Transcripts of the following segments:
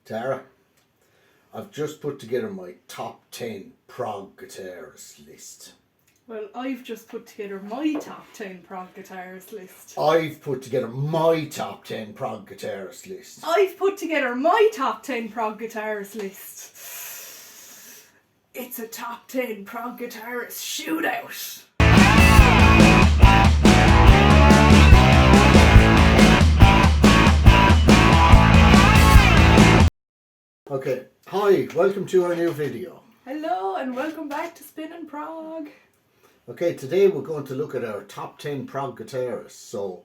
Tara, I've just put together my top 10 prog guitarists list. Well, I've just put together my top 10 prog guitarist list. I've put together my top 10 prog guitarist list. I've put together my top 10 prog guitarist list. It's a top 10 prog guitarist shootout. Okay, hi, welcome to our new video. Hello and welcome back to Spinnin' Prog. Okay, today we're going to look at our top 10 prog guitarists. So,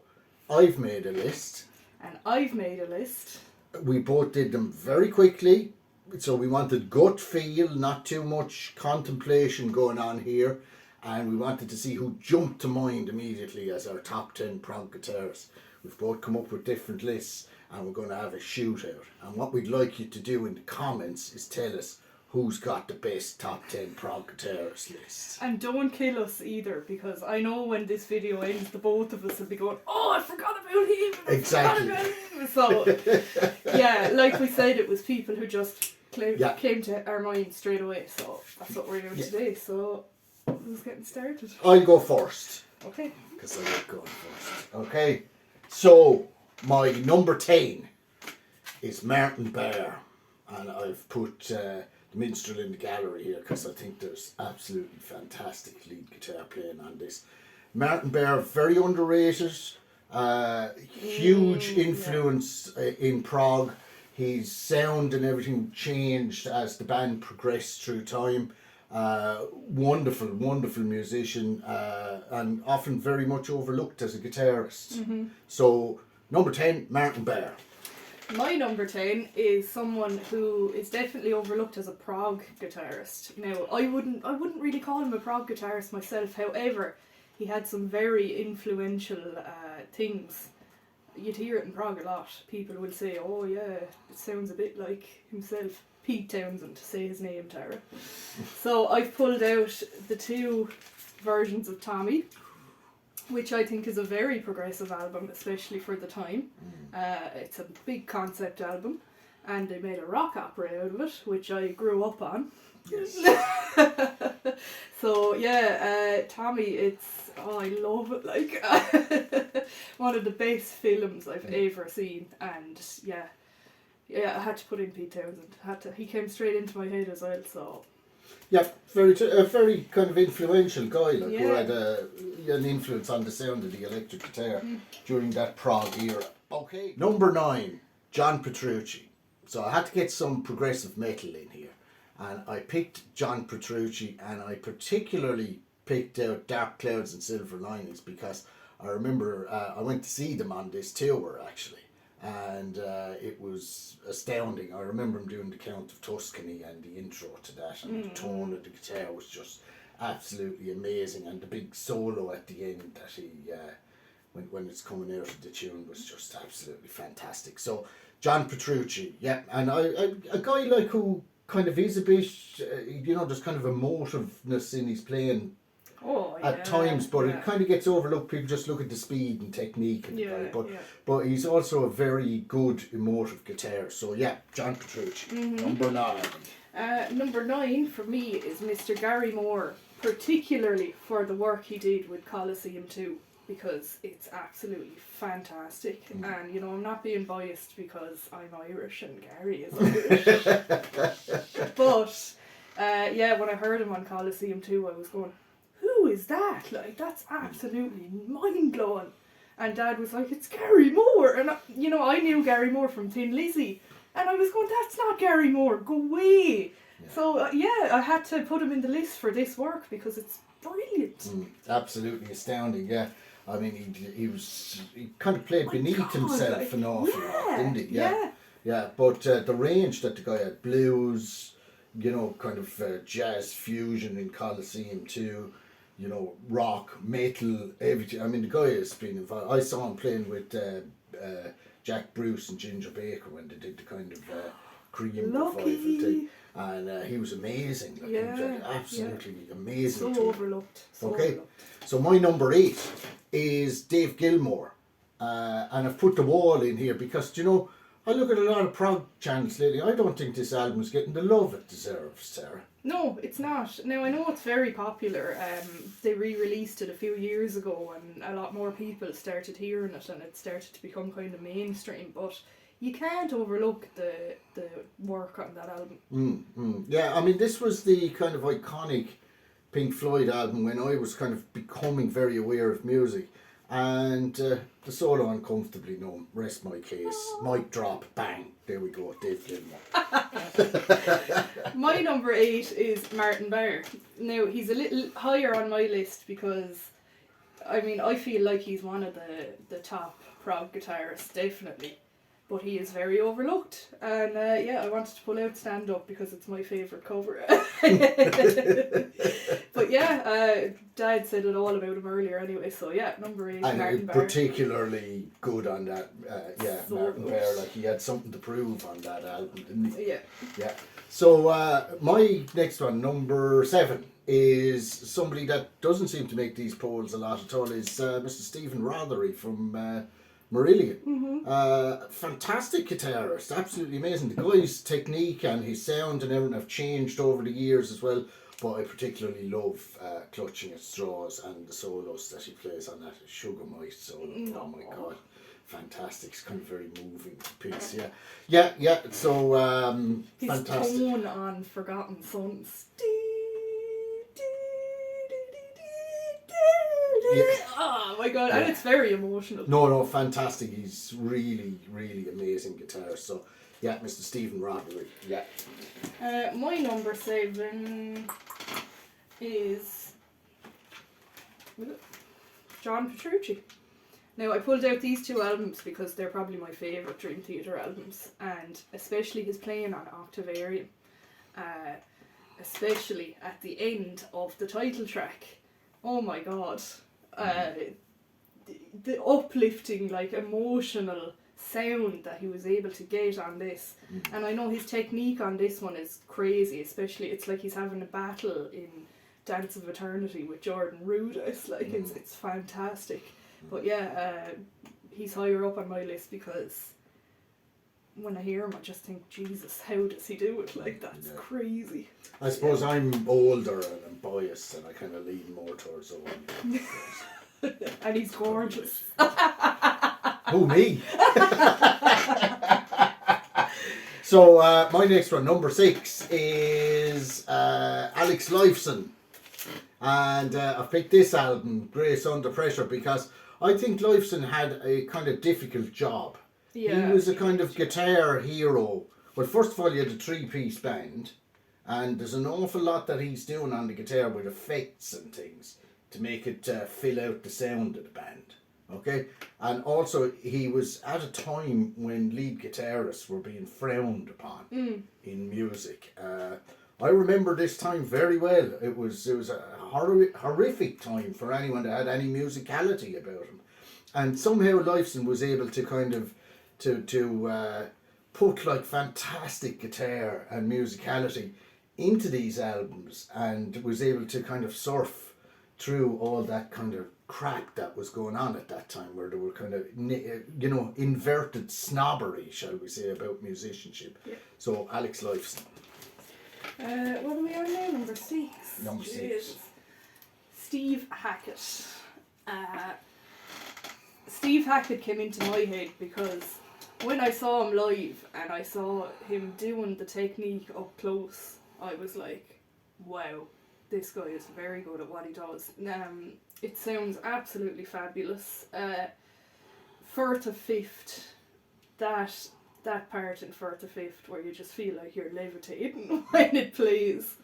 I've made a list. And I've made a list. We both did them very quickly. So we wanted gut feel, not too much contemplation going on here. And we wanted to see who jumped to mind immediately as our top 10 prog guitarists. We've both come up with different lists and we're going to have a shootout. And what we'd like you to do in the comments is tell us who's got the best top 10 prog guitarist list. And don't kill us either, because I know when this video ends, the both of us will be going, oh, I forgot about him. Exactly. So, yeah, like we said, it was people who just came to our mind straight away. So that's what we're doing today. So who's getting started? I'll go first. Okay. Because I like going first. Okay. So, my number 10 is Martin Barre. And I've put the minstrel in the gallery here because I think there's absolutely fantastic lead guitar playing on this. Martin Barre, very underrated, huge influence in prog. His sound and everything changed as the band progressed through time. Wonderful musician, and often very much overlooked as a guitarist. So, number 10, Martin Barre. My number 10 is someone who is definitely overlooked as a prog guitarist. Now, I wouldn't really call him a prog guitarist myself. However, he had some very influential things. You'd hear it in prog a lot. People would say, oh yeah, it sounds a bit like himself. Pete Townsend, to say his name, Tara. So I've pulled out the two versions of Tommy, which I think is a very progressive album, especially for the time. It's a big concept album, and they made a rock opera out of it, which I grew up on. Yes. So yeah, Tommy, I love it, like one of the best films I've ever seen, and yeah, I had to put in Pete Townsend. He came straight into my head as well, so. Yeah, a very kind of influential guy, like who had an influence on the sound of the electric guitar during that prog era. Okay, number 9, John Petrucci. So I had to get some progressive metal in here, and I picked John Petrucci, and I particularly picked out Dark Clouds and Silver Linings because I remember I went to see them on this tour actually. And it was astounding. I remember him doing the Count of Tuscany and the intro to that, and the tone of the guitar was just absolutely amazing, and the big solo at the end that he when it's coming out of the tune was just absolutely fantastic. So John Petrucci, yeah, and a guy like who kind of is a bit there's kind of emotiveness in his playing at times, but it kind of gets overlooked. People just look at the speed and technique and the guy, but he's also a very good emotive guitarist. So yeah, John Petrucci. Number 9. Number 9 for me is Mr. Gary Moore, particularly for the work he did with Colosseum 2, because it's absolutely fantastic. And I'm not being biased because I'm Irish and Gary is Irish. But when I heard him on Colosseum 2, I was going, who is that? Like, that's absolutely mind-blowing. And Dad was like, it's Gary Moore. And I knew Gary Moore from Thin Lizzy, and I was going, that's not Gary Moore, go away. So I had to put him in the list for this work because it's brilliant. Absolutely astounding. Yeah, I mean he kind of played beneath himself an awful lot, didn't he? Yeah. But the range that the guy had, blues, kind of jazz fusion in Colosseum 2, rock, metal, everything. I mean, the guy has been involved. I saw him playing with Jack Bruce and Ginger Baker when they did the kind of Cream revival thing. And he was amazing. Like, he was absolutely amazing. So overlooked. Okay, so my number 8 is Dave Gilmour. And I've put The Wall in here because, I look at a lot of prog channels lately. I don't think this album's getting the love it deserves, Sarah. No, it's not. Now, I know it's very popular. They re-released it a few years ago and a lot more people started hearing it and it started to become kind of mainstream, but you can't overlook the work on that album. Yeah, I mean, this was the kind of iconic Pink Floyd album when I was kind of becoming very aware of music. And the solo Uncomfortably Numb, rest my case, mic drop, bang, there we go, Dave Gilmour. My number 8 is Martin Barre. Now, he's a little higher on my list because, I mean, I feel like he's one of the top prog guitarists, definitely. But he is very overlooked. And yeah, I wanted to pull out Stand Up because it's my favourite cover. But yeah, Dad said it all about him earlier anyway, so yeah, number 8, and Martin Barre. particularly good on that, So Martin good. Barre, like he had something to prove on that album, didn't he? Yeah. Yeah. So my next one, number 7, is somebody that doesn't seem to make these polls a lot at all, is Mr. Stephen Rothery from Marillion. Fantastic guitarist, absolutely amazing. The guy's technique and his sound and everything have changed over the years as well, but I particularly love Clutching at Straws and the solos that he plays on that Sugar Mice solo. Oh my god, fantastic. It's kind of very moving piece. Yeah. So His fantastic. tone on Forgotten Sons. Yeah. Oh my god, and it's very emotional. No, fantastic. He's really, really amazing guitarist. So, yeah, Mr. Stephen Rothery. Yeah. My number 7 is John Petrucci. Now, I pulled out these 2 albums because they're probably my favourite Dream Theater albums, and especially his playing on Octavarium, especially at the end of the title track. Oh my god. The uplifting, like, emotional sound that he was able to get on this. And I know his technique on this one is crazy, especially it's like he's having a battle in Dance of Eternity with Jordan Rudess. Like, it's fantastic. But yeah, he's higher up on my list because when I hear him I just think, Jesus, how does he do it? Like, that's crazy. I suppose I'm older and I'm biased and I kind of lean more towards Owen. And he's gorgeous. Who, me? So my next one, number 6, is Alex Lifeson. And I've picked this album, Grace Under Pressure, because I think Lifeson had a kind of difficult job. Yeah. He was a kind of guitar hero. Well, first of all, he had a 3-piece band, and there's an awful lot that he's doing on the guitar with effects and things to make it fill out the sound of the band. Okay? And also, he was at a time when lead guitarists were being frowned upon in music. I remember this time very well. It was a horrific time for anyone that had any musicality about him. And somehow Lifeson was able to kind of to put like fantastic guitar and musicality into these albums, and was able to kind of surf through all that kind of crap that was going on at that time, where there were kind of, you know, inverted snobbery, shall we say, about musicianship. Yeah. So Alex Lifeson. What are we on now? Number 6. Number 6. Steve Hackett. Steve Hackett came into my head because when I saw him live and I saw him doing the technique up close, I was like, wow, this guy is very good at what he does. It sounds absolutely fabulous. Fourth of Fifth, that part in Fourth of Fifth where you just feel like you're levitating when it plays.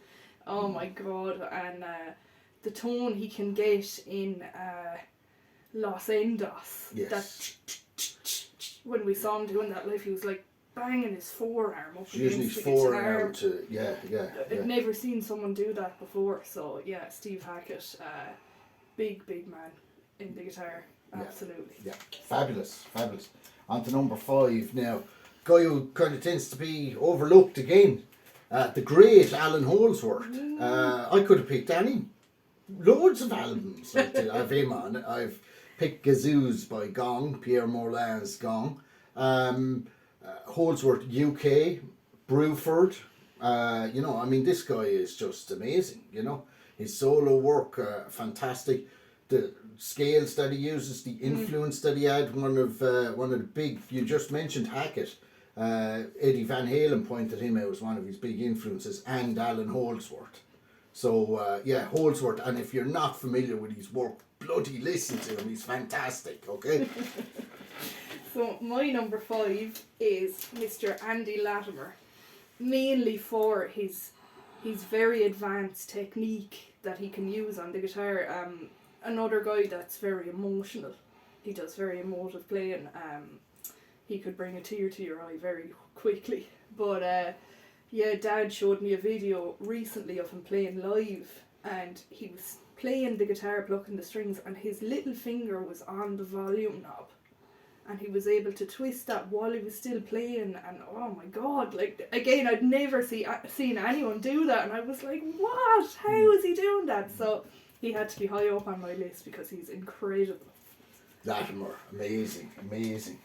Oh my god. And the tone he can get in Los Endos. Yes. That when we saw him doing that live, he was like banging his forearm up Using against his the forearm guitar. to, I've never seen someone do that before. So yeah, Steve Hackett, big man in the guitar. Absolutely. Yeah. Fabulous. On to number 5 now. Guy who kind of tends to be overlooked again. The great Alan Holdsworth. I could have picked loads of albums of him on. I've picked Gazoos by Gong, Pierre Morland's Gong. Holdsworth UK, Bruford. This guy is just amazing. His solo work, fantastic. The scales that he uses, the influence that he had. One of the big. You just mentioned Hackett. Eddie Van Halen pointed him out as one of his big influences, and Alan Holdsworth. So Holdsworth. And if you're not familiar with his work, bloody listen to him. He's fantastic. Okay. So my number 5 is Mr. Andy Latimer, mainly for his very advanced technique that he can use on the guitar. Another guy that's very emotional. He does very emotive playing. He could bring a tear to your eye very quickly. But Dad showed me a video recently of him playing live, and he was playing the guitar, plucking the strings, and his little finger was on the volume knob. And he was able to twist that while he was still playing, and oh my god, like, again, I'd never seen anyone do that, and I was like, what? How is he doing that? So he had to be high up on my list because he's incredible. Latimer, amazing.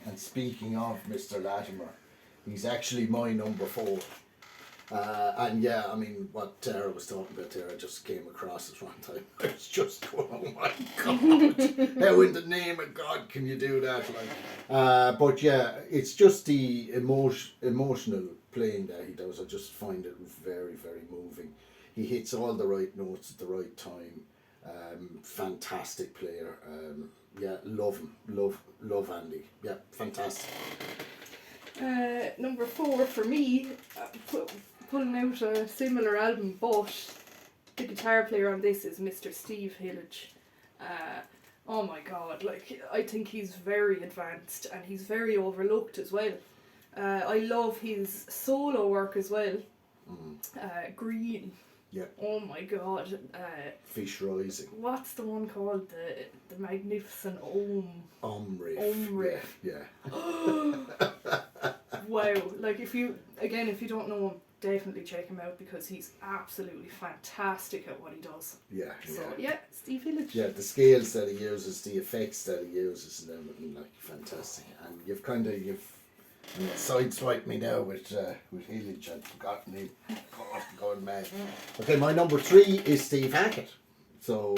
And speaking of Mr. Latimer, he's actually my number 4. What Tara was talking about there, I just came across it one time. I was just going, oh my god, how in the name of God can you do that? It's just the emotional playing that he does. I just find it very, very moving. He hits all the right notes at the right time. Fantastic player. Love him. Love Andy. Yeah, fantastic. Number 4 for me, pulling out a similar album, but the guitar player on this is Mr. Steve Hillage. Oh my god, like, I think he's very advanced and he's very overlooked as well. I love his solo work as well. Green. Yeah. Oh my god. Fish Rising. What's the one called? The Magnificent Om Riff. Yeah. Wow. Like, if you don't know him, definitely check him out because he's absolutely fantastic at what he does. Yeah. So Steve Hillage. Yeah, the scales that he uses, the effects that he uses, and everything, like, fantastic. And you've sideswiped me now with Hillage. I'd forgotten him. Going mad. Okay, my number 3 is Steve Hackett. So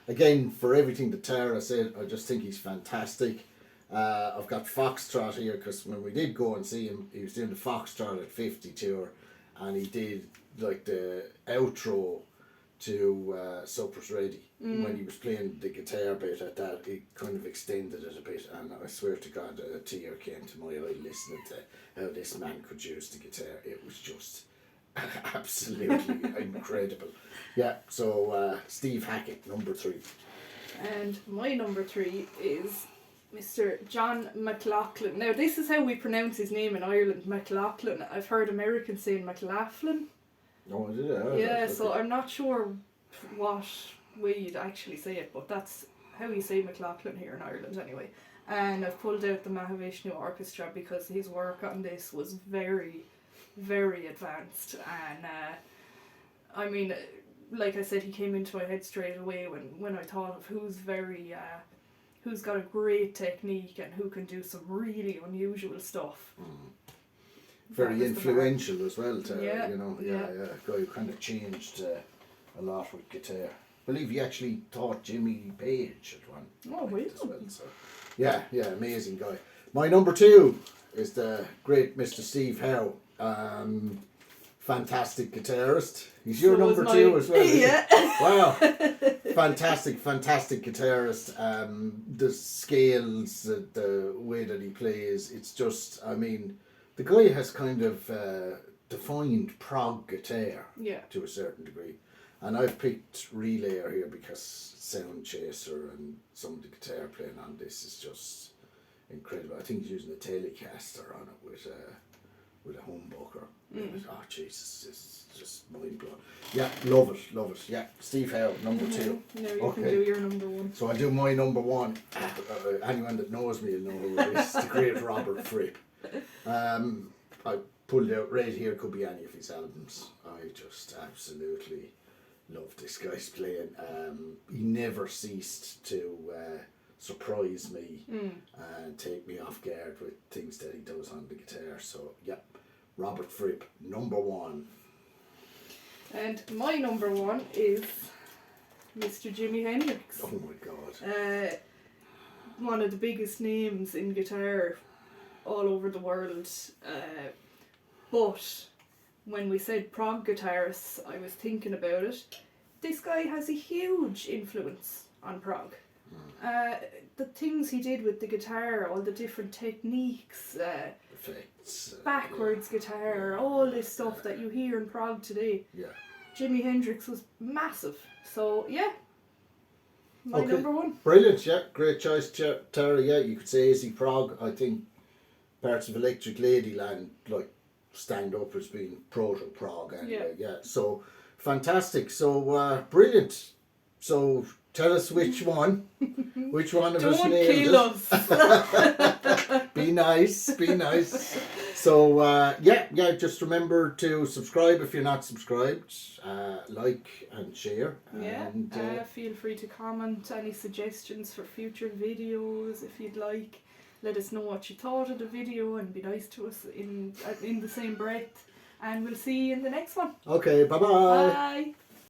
again, for everything that Tara said, I just think he's fantastic. I've got Foxtrot here because when we did go and see him, he was doing the Foxtrot at 50 tour, and he did like the outro to Supper's Ready. When he was playing the guitar bit at that, it kind of extended it a bit, and I swear to God, a tear came to my eye listening to how this man could use the guitar. It was just absolutely incredible. Yeah, so Steve Hackett, number 3. And my number 3 is Mr. John McLaughlin. Now, this is how we pronounce his name in Ireland, McLaughlin. I've heard Americans saying McLaughlin. Oh, I did it? Yeah, so I'm not sure what way you'd actually say it, but that's how you say McLaughlin here in Ireland anyway. And I've pulled out the Mahavishnu Orchestra because his work on this was very, very advanced. And like I said, he came into my head straight away when I thought of who's got a great technique and who can do some really unusual stuff. Very influential as well, Tara, Yeah. Guy who kind of changed a lot with guitar. I believe he actually taught Jimmy Page at one point as well. So, yeah, amazing guy. My number 2 is the great Mr. Steve Howe. Fantastic guitarist. He's your number 2 as well. Yeah. Wow. Fantastic guitarist. The scales, the way that he plays, it's just, the guy has kind of defined prog guitar to a certain degree. And I've picked Relayer here because Sound Chaser and some of the guitar playing on this is just incredible. I think he's using a Telecaster on it with a humbucker. Oh Jesus, it's just mind blowing. Yeah, love it. Yeah, Steve Howe, number 2. Now you can do your number 1. So I'll do my number 1. Anyone that knows me will know who it is. The great Robert Fripp. I pulled out right here, could be any of his albums. I just absolutely love this guy's playing. He never ceased to surprise me and take me off guard with things that he does on the guitar. So, yeah, Robert Fripp, number 1. And my number 1 is Mr. Jimi Hendrix. Oh my God. One of the biggest names in guitar all over the world. But when we said prog guitarists, I was thinking about it. This guy has a huge influence on prog. The things he did with the guitar, all the different techniques, Effects. backwards guitar, all this stuff that you hear in prog today. Yeah. Jimi Hendrix was massive. So, yeah. My Okay. number 1. Brilliant, yeah. Great choice, Tara. Yeah, you could say Easy Prog. I think parts of Electric Ladyland, like, stand up as being proto-prog anyway. Yeah. So, fantastic. So, brilliant. So, tell us which one. Which one of us Don't nailed kill it. us. Be nice, be nice. So, yeah, just remember to subscribe if you're not subscribed. Like and share. Yeah, And, feel free to comment any suggestions for future videos if you'd like. Let us know what you thought of the video and be nice to us in the same breath. And we'll see you in the next one. okay, bye-bye. Bye.